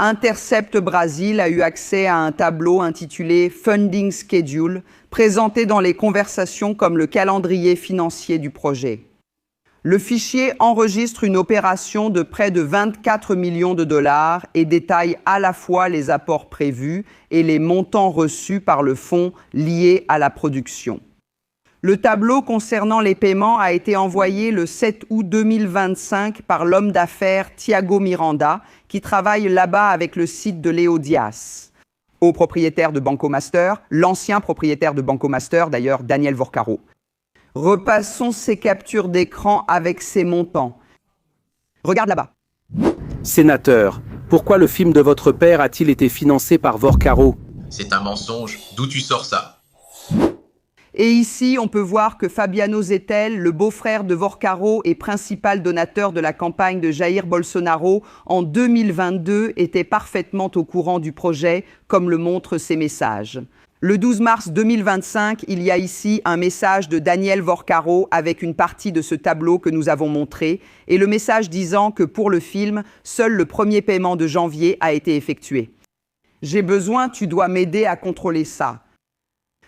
Intercept Brasil a eu accès à un tableau intitulé Funding Schedule, présenté dans les conversations comme le calendrier financier du projet. Le fichier enregistre une opération de près de 24 millions de dollars et détaille à la fois les apports prévus et les montants reçus par le fonds liés à la production. Le tableau concernant les paiements a été envoyé le 7 août 2025 par l'homme d'affaires Thiago Miranda, qui travaille là-bas avec le site de Leo Dias, au propriétaire de Banco Master, l'ancien propriétaire de Banco Master, d'ailleurs Daniel Vorcaro. Repassons ces captures d'écran avec ces montants. Regarde là-bas. Sénateur, pourquoi le film de votre père a-t-il été financé par Vorcaro? C'est un mensonge. D'où tu sors ça? Et ici, on peut voir que Fabiano Zettel, le beau-frère de Vorcaro et principal donateur de la campagne de Jair Bolsonaro en 2022, était parfaitement au courant du projet, comme le montrent ces messages. Le 12 mars 2025, il y a ici un message de Daniel Vorcaro avec une partie de ce tableau que nous avons montré, et le message disant que pour le film, seul le premier paiement de janvier a été effectué. J'ai besoin, tu dois m'aider à contrôler ça.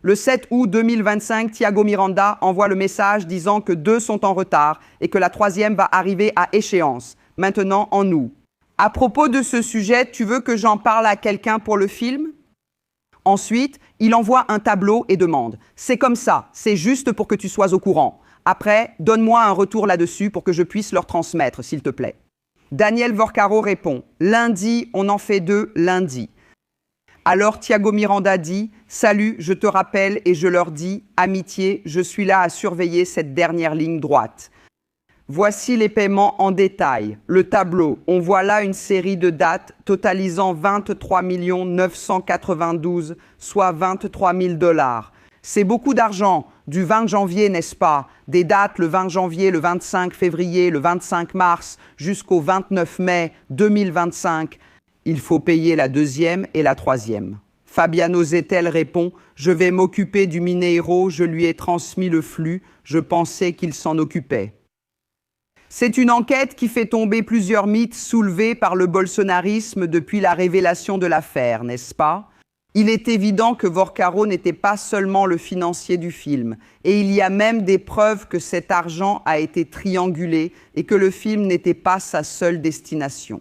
Le 7 août 2025, Thiago Miranda envoie le message disant que 2 sont en retard et que la 3e va arriver à échéance, maintenant en août. À propos de ce sujet, tu veux que j'en parle à quelqu'un pour le film? Ensuite, il envoie un tableau et demande « C'est comme ça, c'est juste pour que tu sois au courant. Après, donne-moi un retour là-dessus pour que je puisse leur transmettre, s'il te plaît. » Daniel Vorcaro répond « Lundi, on en fait 2 lundi. » Alors Thiago Miranda dit « Salut, je te rappelle et je leur dis « Amitié, je suis là à surveiller cette dernière ligne droite. » Voici les paiements en détail. Le tableau, on voit là une série de dates totalisant 23 992, soit 23 000 $. C'est beaucoup d'argent, du 20 janvier, n'est-ce pas? Des dates le 20 janvier, le 25 février, le 25 mars, jusqu'au 29 mai 2025. Il faut payer la 2e et la 3e. Fabiano Zettel répond « Je vais m'occuper du Mineiro, je lui ai transmis le flux, je pensais qu'il s'en occupait. » C'est une enquête qui fait tomber plusieurs mythes soulevés par le bolsonarisme depuis la révélation de l'affaire, n'est-ce pas? Il est évident que Vorcaro n'était pas seulement le financier du film, et il y a même des preuves que cet argent a été triangulé et que le film n'était pas sa seule destination.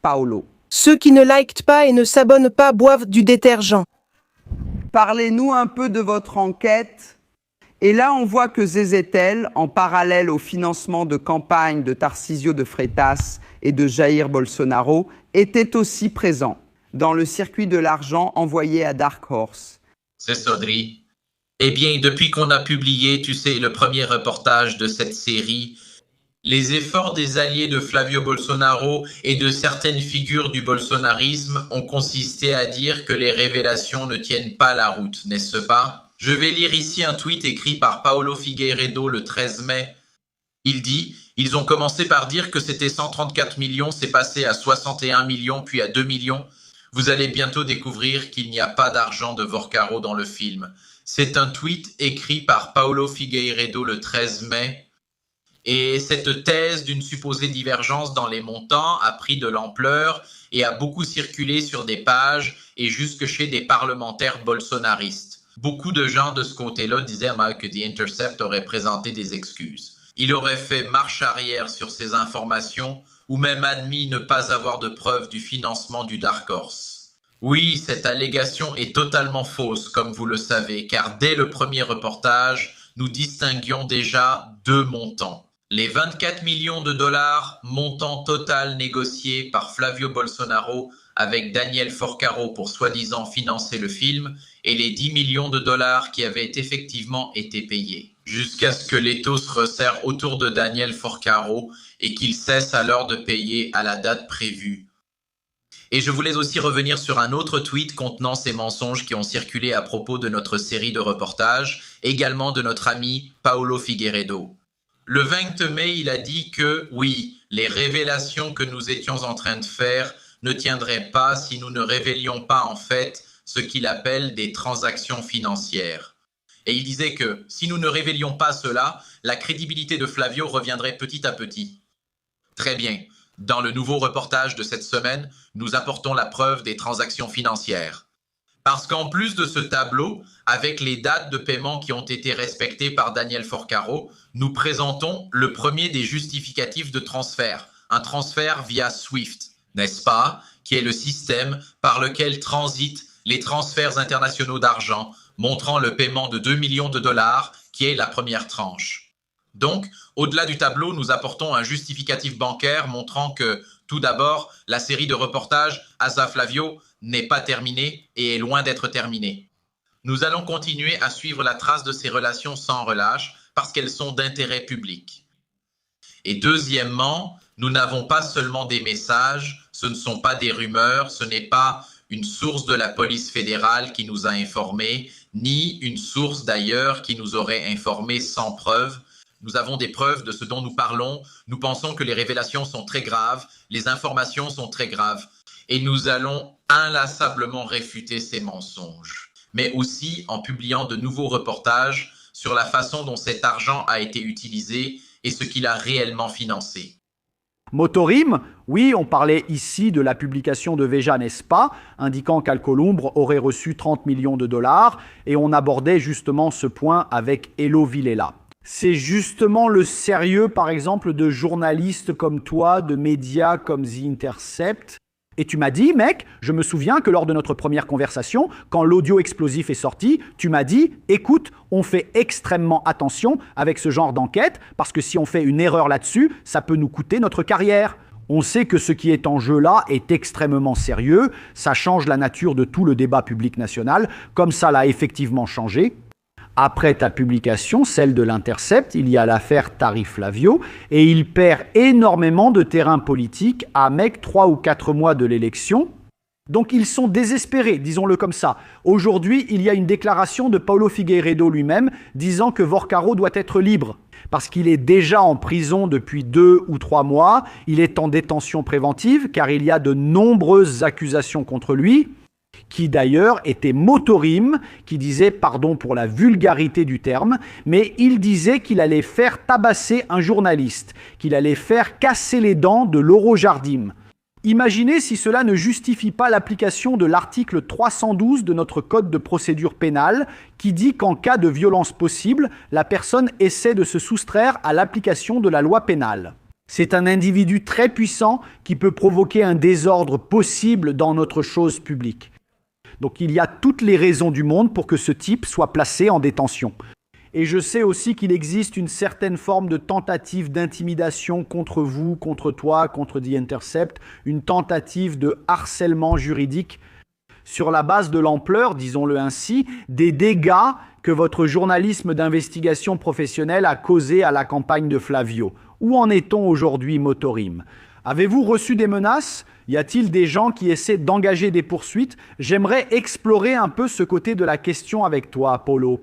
Paolo. Ceux qui ne likent pas et ne s'abonnent pas boivent du détergent. Parlez-nous un peu de votre enquête. Et là, on voit que Zettel, en parallèle au financement de campagne de Tarcísio de Freitas et de Jair Bolsonaro, était aussi présent dans le circuit de l'argent envoyé à Dark Horse. C'est Sodri. Eh bien, depuis qu'on a publié, tu sais, le premier reportage de cette série, les efforts des alliés de Flavio Bolsonaro et de certaines figures du bolsonarisme ont consisté à dire que les révélations ne tiennent pas la route, n'est-ce pas? Je vais lire ici un tweet écrit par Paulo Figueiredo le 13 mai. Il dit « Ils ont commencé par dire que c'était 134 millions, c'est passé à 61 millions, puis à 2 millions. Vous allez bientôt découvrir qu'il n'y a pas d'argent de Vorcaro dans le film. » C'est un tweet écrit par Paulo Figueiredo le 13 mai. Et cette thèse d'une supposée divergence dans les montants a pris de l'ampleur et a beaucoup circulé sur des pages et jusque chez des parlementaires bolsonaristes. Beaucoup de gens de ce côté-là disaient que The Intercept aurait présenté des excuses. Il aurait fait marche arrière sur ces informations ou même admis ne pas avoir de preuves du financement du Dark Horse. Oui, cette allégation est totalement fausse, comme vous le savez, car dès le premier reportage, nous distinguions déjà 2 montants. Les 24 millions de dollars, montant total négocié par Flavio Bolsonaro avec Daniel Vorcaro pour soi-disant financer le film, et les 10 millions de dollars qui avaient effectivement été payés. Jusqu'à ce que l'étau se resserre autour de Daniel Vorcaro et qu'il cesse alors de payer à la date prévue. Et je voulais aussi revenir sur un autre tweet contenant ces mensonges qui ont circulé à propos de notre série de reportages, également de notre ami Paulo Figueiredo. Le 20 mai, il a dit que, oui, les révélations que nous étions en train de faire ne tiendraient pas si nous ne révélions pas en fait ce qu'il appelle des transactions financières. Et il disait que, si nous ne révélions pas cela, la crédibilité de Flavio reviendrait petit à petit. Très bien. Dans le nouveau reportage de cette semaine, nous apportons la preuve des transactions financières. Parce qu'en plus de ce tableau, avec les dates de paiement qui ont été respectées par Daniel Forcaro, nous présentons le premier des justificatifs de transfert, un transfert via SWIFT, n'est-ce pas, qui est le système par lequel transitent les transferts internationaux d'argent, montrant le paiement de 2 millions de dollars, qui est la première tranche. Donc, au-delà du tableau, nous apportons un justificatif bancaire montrant que, tout d'abord, la série de reportages Asa Flavio n'est pas terminée et est loin d'être terminée. Nous allons continuer à suivre la trace de ces relations sans relâche parce qu'elles sont d'intérêt public. Et deuxièmement, nous n'avons pas seulement des messages, ce ne sont pas des rumeurs, ce n'est pas une source de la police fédérale qui nous a informés, ni une source d'ailleurs qui nous aurait informés sans preuve. Nous avons des preuves de ce dont nous parlons. Nous pensons que les révélations sont très graves, les informations sont très graves. Et nous allons inlassablement réfuter ces mensonges, mais aussi en publiant de nouveaux reportages sur la façon dont cet argent a été utilisé et ce qu'il a réellement financé. Motorim, oui, on parlait ici de la publication de Veja, n'est-ce pas, indiquant qu'Alcolumbre aurait reçu 30 millions de dollars, et on abordait justement ce point avec Hello Villela. C'est justement le sérieux, par exemple, de journalistes comme toi, de médias comme The Intercept. Et tu m'as dit, mec, je me souviens que lors de notre première conversation, quand l'audio explosif est sorti, tu m'as dit, écoute, on fait extrêmement attention avec ce genre d'enquête, parce que si on fait une erreur là-dessus, ça peut nous coûter notre carrière. On sait que ce qui est en jeu là est extrêmement sérieux, ça change la nature de tout le débat public national, comme ça l'a effectivement changé. Après ta publication, celle de l'Intercept, il y a l'affaire Tari Flavio et il perd énormément de terrain politique à 3 ou 4 mois de l'élection. Donc ils sont désespérés, disons-le comme ça. Aujourd'hui, il y a une déclaration de Paulo Figueiredo lui-même disant que Vorcaro doit être libre parce qu'il est déjà en prison depuis 2 ou 3 mois. Il est en détention préventive car il y a de nombreuses accusations contre lui, qui d'ailleurs était Motorim, qui disait, pardon pour la vulgarité du terme, mais il disait qu'il allait faire tabasser un journaliste, qu'il allait faire casser les dents de Loro Jardim. Imaginez si cela ne justifie pas l'application de l'article 312 de notre Code de procédure pénale, qui dit qu'en cas de violence possible, la personne essaie de se soustraire à l'application de la loi pénale. C'est un individu très puissant qui peut provoquer un désordre possible dans notre chose publique. Donc il y a toutes les raisons du monde pour que ce type soit placé en détention. Et je sais aussi qu'il existe une certaine forme de tentative d'intimidation contre vous, contre toi, contre The Intercept, une tentative de harcèlement juridique sur la base de l'ampleur, disons-le ainsi, des dégâts que votre journalisme d'investigation professionnelle a causé à la campagne de Flavio. Où en est-on aujourd'hui, Motorim ? Avez-vous reçu des menaces ? Y a-t-il des gens qui essaient d'engager des poursuites ? J'aimerais explorer un peu ce côté de la question avec toi, Paulo.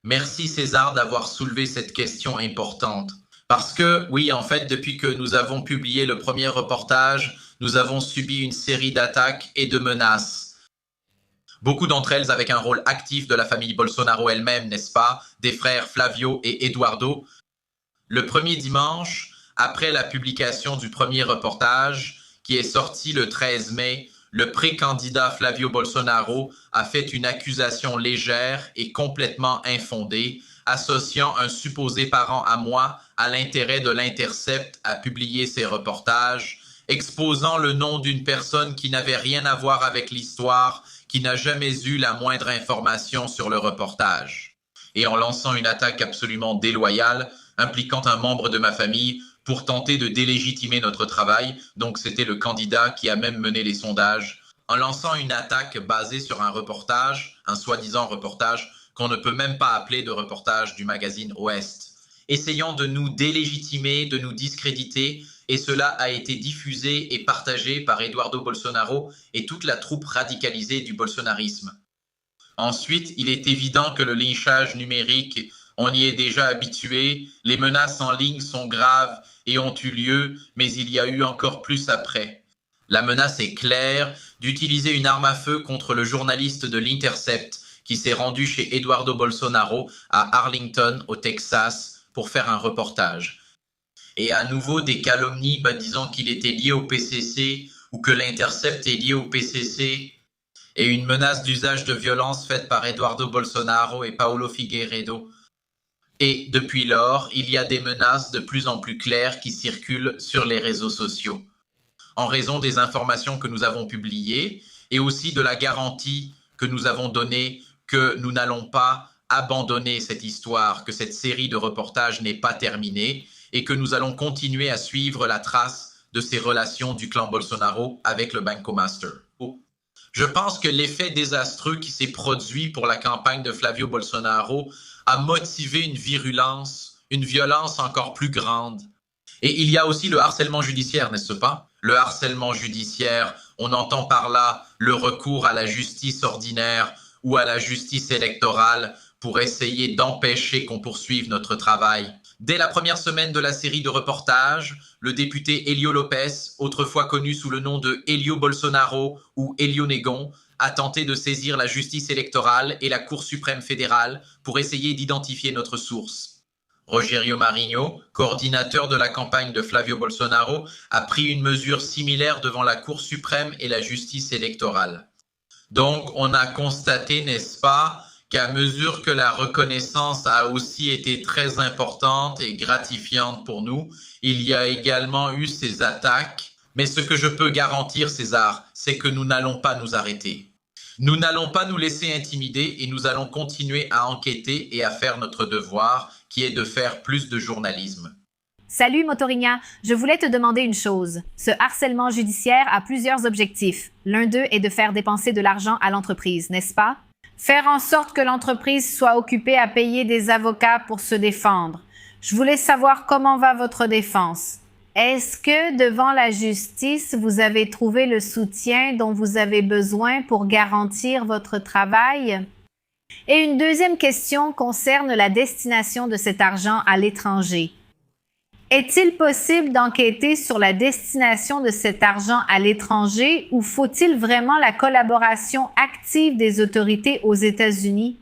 Merci César d'avoir soulevé cette question importante. Parce que, oui, en fait, depuis que nous avons publié le premier reportage, nous avons subi une série d'attaques et de menaces. Beaucoup d'entre elles avec un rôle actif de la famille Bolsonaro elle-même, n'est-ce pas, des frères Flavio et Eduardo. Le premier dimanche, après la publication du premier reportage, qui est sorti le 13 mai, le pré-candidat Flavio Bolsonaro a fait une accusation légère et complètement infondée, associant un supposé parent à moi à l'intérêt de l'Intercept à publier ces reportages, exposant le nom d'une personne qui n'avait rien à voir avec l'histoire, qui n'a jamais eu la moindre information sur le reportage. Et en lançant une attaque absolument déloyale, impliquant un membre de ma famille, pour tenter de délégitimer notre travail, donc c'était le candidat qui a même mené les sondages, en lançant une attaque basée sur un reportage, un soi-disant reportage, qu'on ne peut même pas appeler de reportage du magazine Ouest, essayant de nous délégitimer, de nous discréditer, et cela a été diffusé et partagé par Eduardo Bolsonaro et toute la troupe radicalisée du bolsonarisme. Ensuite, il est évident que le lynchage numérique, on y est déjà habitué, les menaces en ligne sont graves et ont eu lieu, mais il y a eu encore plus après. La menace est claire d'utiliser une arme à feu contre le journaliste de l'Intercept qui s'est rendu chez Eduardo Bolsonaro à Arlington, au Texas, pour faire un reportage. Et à nouveau, des calomnies disant qu'il était lié au PCC ou que l'Intercept est lié au PCC et une menace d'usage de violence faite par Eduardo Bolsonaro et Paulo Figueiredo. Et depuis lors, il y a des menaces de plus en plus claires qui circulent sur les réseaux sociaux, en raison des informations que nous avons publiées et aussi de la garantie que nous avons donnée que nous n'allons pas abandonner cette histoire, que cette série de reportages n'est pas terminée et que nous allons continuer à suivre la trace de ces relations du clan Bolsonaro avec le Banco Master. Je pense que l'effet désastreux qui s'est produit pour la campagne de Flavio Bolsonaro a motivé une violence encore plus grande. Et il y a aussi le harcèlement judiciaire, n'est-ce pas? Le harcèlement judiciaire, on entend par là le recours à la justice ordinaire ou à la justice électorale pour essayer d'empêcher qu'on poursuive notre travail. Dès la première semaine de la série de reportages, le député Elio Lopez, autrefois connu sous le nom de Elio Bolsonaro ou Elio Negon, a tenté de saisir la justice électorale et la Cour suprême fédérale pour essayer d'identifier notre source. Rogério Marinho, coordinateur de la campagne de Flavio Bolsonaro, a pris une mesure similaire devant la Cour suprême et la justice électorale. Donc, on a constaté, n'est-ce pas, qu'à mesure que la reconnaissance a aussi été très importante et gratifiante pour nous, il y a également eu ces attaques. Mais ce que je peux garantir, César, c'est que nous n'allons pas nous arrêter. Nous n'allons pas nous laisser intimider et nous allons continuer à enquêter et à faire notre devoir, qui est de faire plus de journalisme. Salut Motorinha, je voulais te demander une chose. Ce harcèlement judiciaire a plusieurs objectifs. L'un d'eux est de faire dépenser de l'argent à l'entreprise, n'est-ce pas? Faire en sorte que l'entreprise soit occupée à payer des avocats pour se défendre. Je voulais savoir comment va votre défense. Est-ce que devant la justice, vous avez trouvé le soutien dont vous avez besoin pour garantir votre travail? Et une deuxième question concerne la destination de cet argent à l'étranger. Est-il possible d'enquêter sur la destination de cet argent à l'étranger ou faut-il vraiment la collaboration active des autorités aux États-Unis?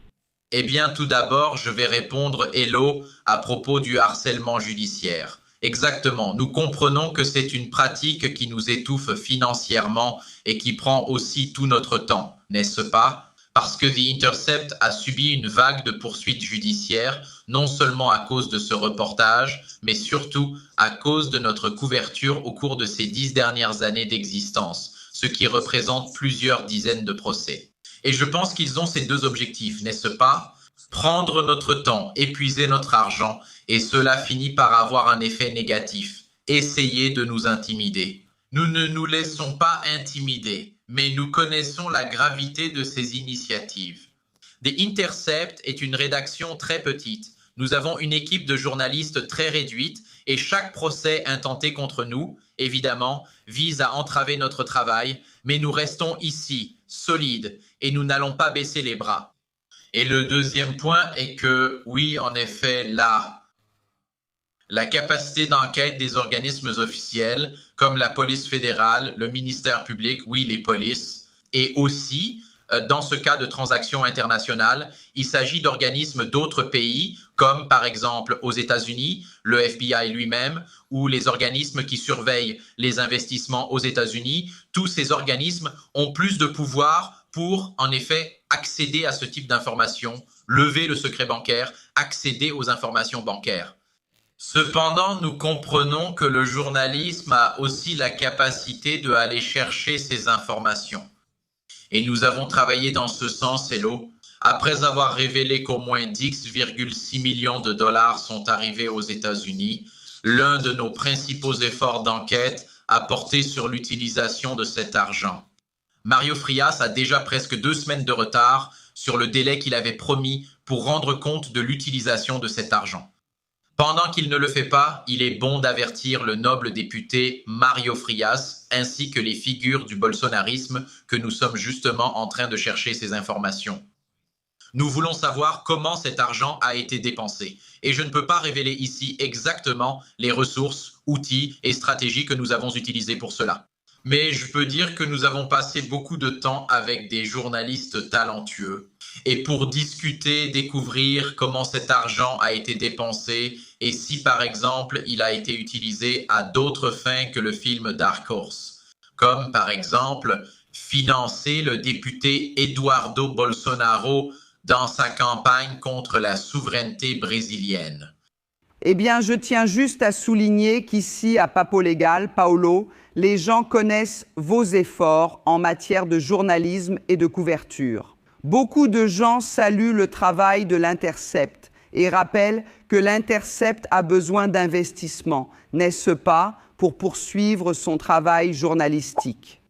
Eh bien, tout d'abord, je vais répondre, Hello, à propos du harcèlement judiciaire. Exactement, nous comprenons que c'est une pratique qui nous étouffe financièrement et qui prend aussi tout notre temps, n'est-ce pas? Parce que The Intercept a subi une vague de poursuites judiciaires, non seulement à cause de ce reportage, mais surtout à cause de notre couverture au cours de ces 10 dernières années d'existence, ce qui représente plusieurs dizaines de procès. Et je pense qu'ils ont ces deux objectifs, n'est-ce pas? Prendre notre temps, épuiser notre argent, et cela finit par avoir un effet négatif. Essayer de nous intimider. Nous ne nous laissons pas intimider, mais nous connaissons la gravité de ces initiatives. The Intercept est une rédaction très petite. Nous avons une équipe de journalistes très réduite et chaque procès intenté contre nous, évidemment, vise à entraver notre travail, mais nous restons ici, solides, et nous n'allons pas baisser les bras. Et le deuxième point est que, oui, en effet, la capacité d'enquête des organismes officiels, comme la police fédérale, le ministère public, oui, les polices, et aussi, dans ce cas de transactions internationales, il s'agit d'organismes d'autres pays, comme par exemple aux États-Unis, le FBI lui-même, ou les organismes qui surveillent les investissements aux États-Unis. Tous ces organismes ont plus de pouvoir pour, en effet, accéder à ce type d'informations, lever le secret bancaire, accéder aux informations bancaires. Cependant, nous comprenons que le journalisme a aussi la capacité d'aller chercher ces informations. Et nous avons travaillé dans ce sens, Hello. Après avoir révélé qu'au moins 10,6 millions de dollars sont arrivés aux États-Unis, l'un de nos principaux efforts d'enquête a porté sur l'utilisation de cet argent. Mario Frias a déjà presque 2 semaines de retard sur le délai qu'il avait promis pour rendre compte de l'utilisation de cet argent. Pendant qu'il ne le fait pas, il est bon d'avertir le noble député Mario Frias ainsi que les figures du bolsonarisme que nous sommes justement en train de chercher ces informations. Nous voulons savoir comment cet argent a été dépensé et je ne peux pas révéler ici exactement les ressources, outils et stratégies que nous avons utilisés pour cela. Mais je peux dire que nous avons passé beaucoup de temps avec des journalistes talentueux et pour discuter, découvrir comment cet argent a été dépensé et si par exemple il a été utilisé à d'autres fins que le film Dark Horse, comme par exemple financer le député Eduardo Bolsonaro dans sa campagne contre la souveraineté brésilienne. Eh bien, je tiens juste à souligner qu'ici, à Papo Légal, Paolo, les gens connaissent vos efforts en matière de journalisme et de couverture. Beaucoup de gens saluent le travail de l'Intercept et rappellent que l'Intercept a besoin d'investissement, n'est-ce pas, pour poursuivre son travail journalistique.